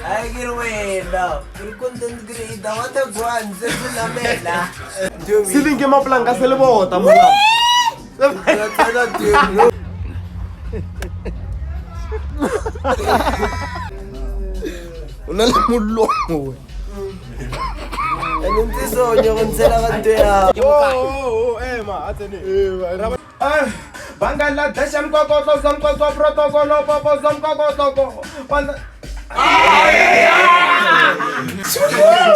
Ay, kirwena. Content creator, what a guan, Lamela. Silinge maplanga se le bota mola. Una le mulongo. Anong tisonyo kung sila kanto ya? Ma, atene. Bangala dasham kokotlo zamkotlo protocolo popo zamkokotlo.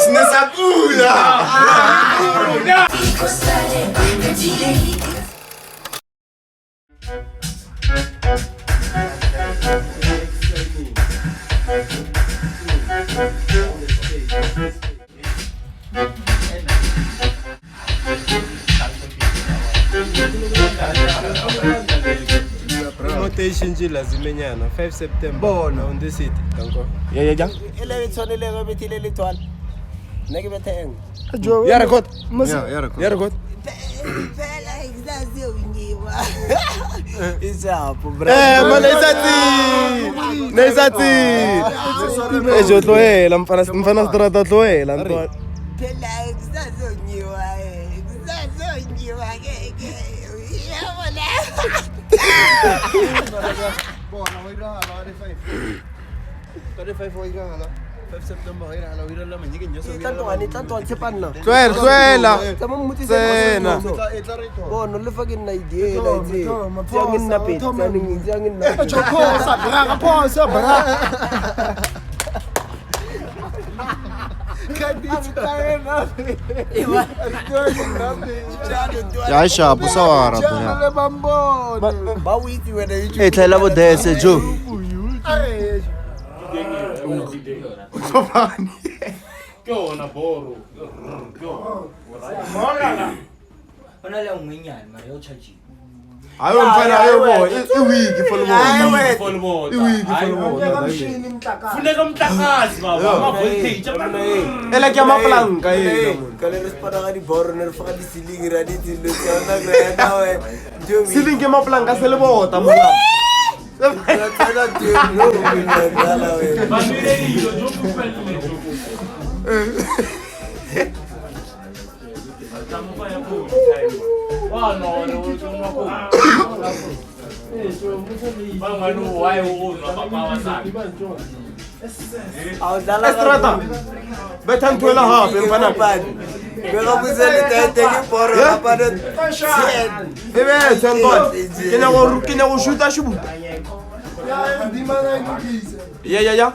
Sinasapula. Rotation zimenyana 5 September on the city. Ele tshwanele go bethile le twala. Nna ke betheng. Ya record. Ya record. Phela exactly unyiwa. Isapo bro. Nesati. Ejo tloela mfana strata tloela ntwana. Phela exactly unyiwa. Exactly unyiwa ke. Yabona. Bona ويراها على 5 ويراها 5 سبتمبر ويراها ويراها ما يجي نجسو tanto antsepana. Tsuela. Tama mmutse Tsena. Bona le fucking idea la itse. Tsangin na pet, tsangin na. Chokosa bra posa bra. Ya shapo sawara to. Ba o itse wena you. E tlela bo dese jo. Tsopani. Ke ona boro. Ona le ngwenyane mara yo charge. Ayo mfana ayo boy. I week for the boy. For the ball. I week for the boy. Funeka umhlakazi baba, ama voltage Ela ke maplanka e. Kale re spada ga di boro ne re fa di ceiling ra di tilo tsona grena we. Silinge maplanka se le bota mola. Tsana tilo ngala we. Bamile dilo jo kupelle jo. Tamufa ya ku. Wa no no no ku. Bangano why o no papa wa sa. Estrata. Betan tuela ha mfana. Bega buzeli tete ke boro ga pano. Ebe tsembo. Kena go shoota shubu. Ya.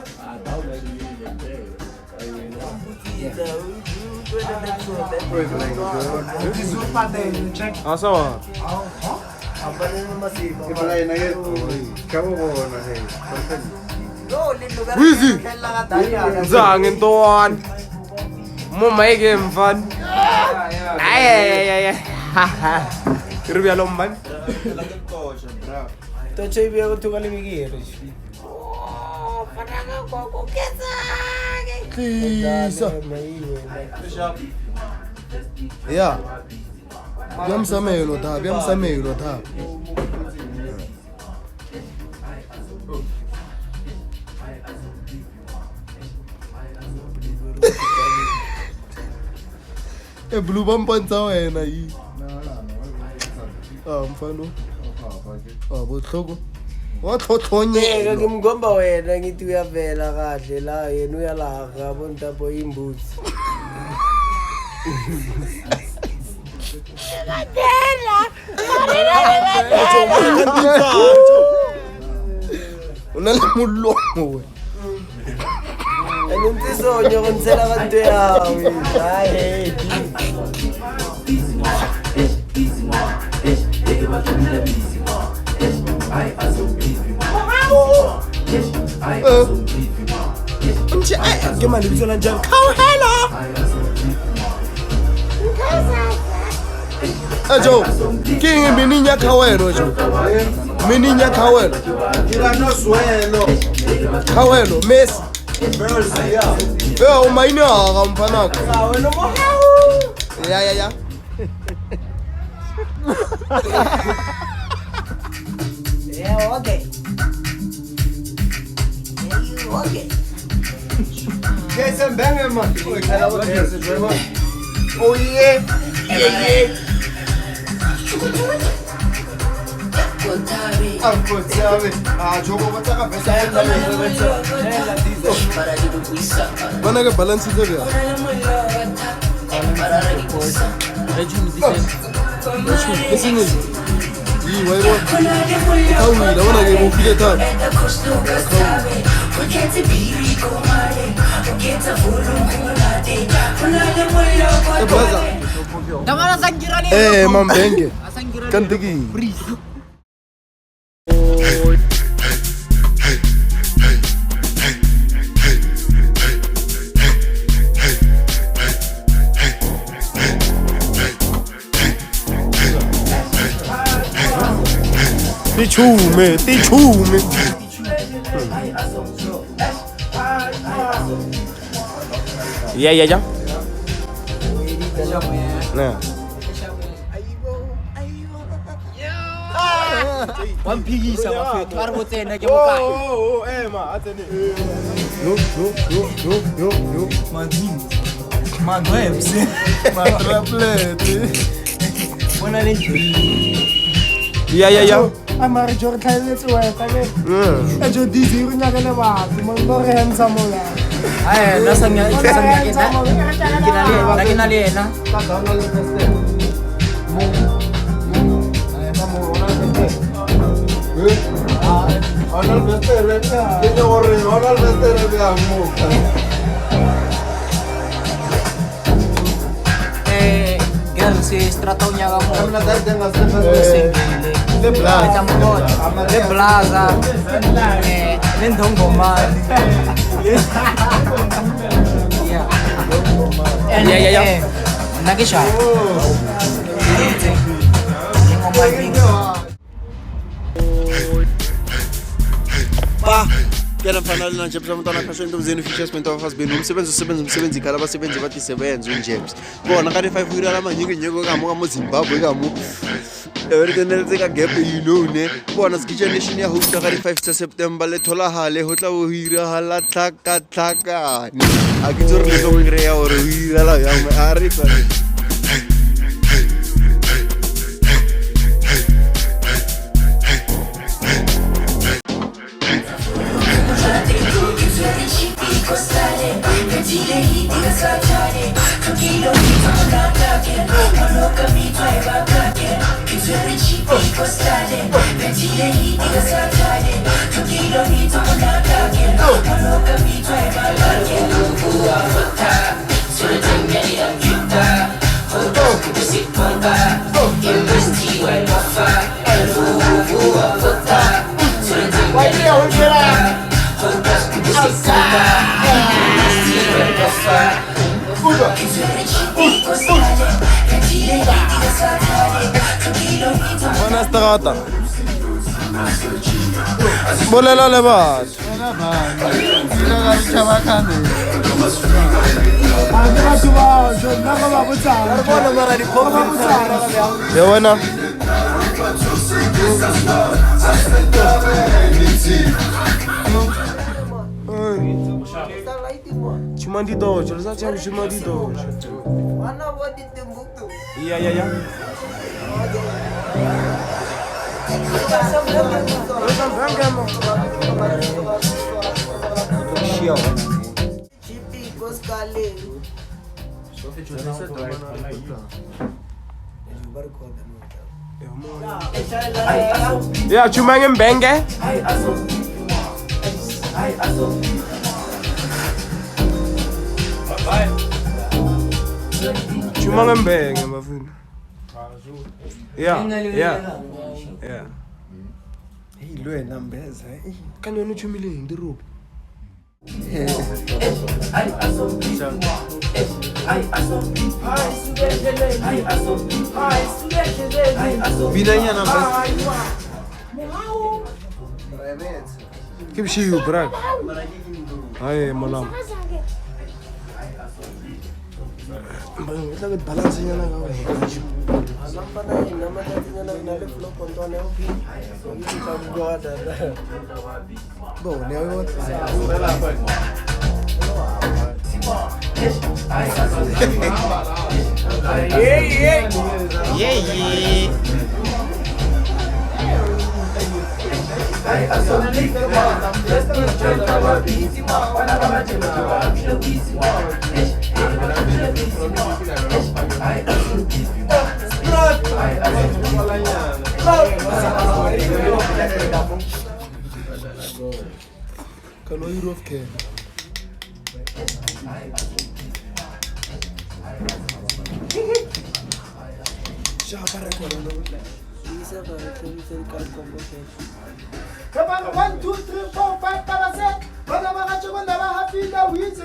Sawa. Wizi. Zange ntoan. Mama eke mfan. Ay. Irubia lomban. Toche ibe go thuka le mikiro. Kisa. Ya. Byamsamelo tha. E blue bampantsha wena yi. Mfano. Botlhoko. Wa tlhotlhonyeka ke mgomba wena ngithi uyavela kahle la yena uyalaga bonta boy imbuzi. Una le mulongo we. Anong tisonyo kung sila kanto ya? Ay. Ke mali bitsola njang? Khawela. Ajo, king mininya khawelo jo. Mininya khawelo. Tirano suelo. Khawelo, Messi. Mercy ya. Umaini ga mfanaka. Wena mo. Ya. Yeah, okay. Yeah, you okay. Case and bang him, man. Oh yeah. Mana ke balance itu dia. Ih, why what? Kau ni, dah mana ke movie dia tak? Mambenge. Kan tegi. Tichume. Ya. Nah. One piggy sama fit. Baru bote na ke buka. Ma, ate ni. Yo. Madwebs. Matraplete. Bona le. Ya. Amare jor khaile tswa tale. Ejo dizi nya kana ba, mo ngore handsome la. Ay, nasanya kita. Kinali na. Onal bestere. Ini orang onal bestere dia mu. Girl, si strataunya kamu. Karena tadi dengan bestere. Le Plaza. Lindong Goman. Ya. Nagi siya. Pa, kaya fanele na James amntwana kasho into mzeni features mento afas benu umsebenzi khala abasebenzi bathi sebenza uJames. Bona ka 5 ira la manyingenyeko ka mo Zimbabwe ka mo. Everything ka gap you know ne. Bona skitchen nation ya host ka 5 September le thola hale ho tla ho hira hala tlaka. A ke tsore le go ngre ya hore ho hira la ya me a re ka. Buenas tardes. Bolela le batho. Ya wena. Chumandi dojo, lesa chama chumandi dojo. Mana buat di Timbuktu. Iya. Chipi Koskale. Ya, cuma ngembenge. Cuma ngembenge bafuna. Ya. Hey, lo numbers, hey. Kan yona uchumile ndirup. Binanya numbers. Keep you, bro. Ay, malam. Bang, kita balance nya na gawe. Nampak nama tadinya nak flow kontuan yang pi. Ini kamu gua ada. Bo, ne One, two, three, four, five, Tabaset. Bana mga chukon na happy na wheat,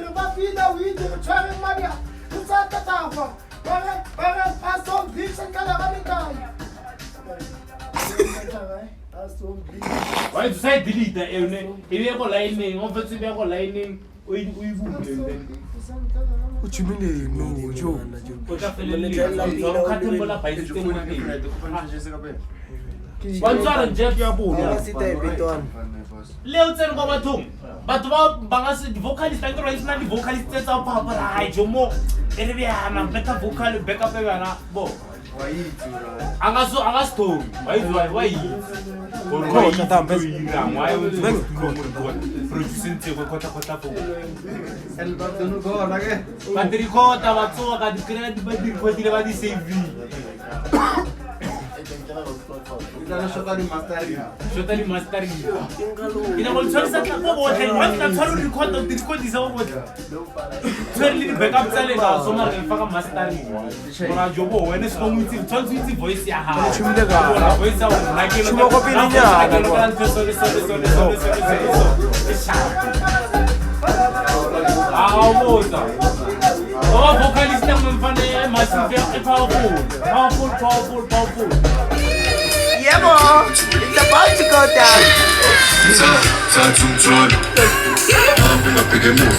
trying money. Kusa tatawa. Para pasong blips ang kalaban tayo. Why say delete the ene? Ibe ko lining, on fait ibe ko lining. Oui, vous. What you mean? No, Joe. Ko ka fele le. Zo ka tembola pa ite mo ni. Wantsara Jeff ya bona. Leo tsena kwa bathong. Batho ba nga se vocalist ba ntro isna di vocalist tsa pa pa hai jomo. Ene bya na beta vocal backup bana bo. Anga stone. Why? Ko ta mbes. Why producing te ko kota po. El batonu go na ke. Battery ko ta ba tso ka di credit ba di ko di le ba di save. Ita shotari mastering. Ina mo tsotsa tla go botle, wa tla tsaro record di sa go botle. Tsere le backup tsa le ka so mara fa ka mastering. Mara jobo wena se go mutsi tsotsi voice ya ha. Chumile ka. Voice ya go na ke lo. Chuma ko pininya. Oh, vocalist na mfane massive powerful. Yeah, boy. It's about to go down. Time to run. I'm gonna pick him up.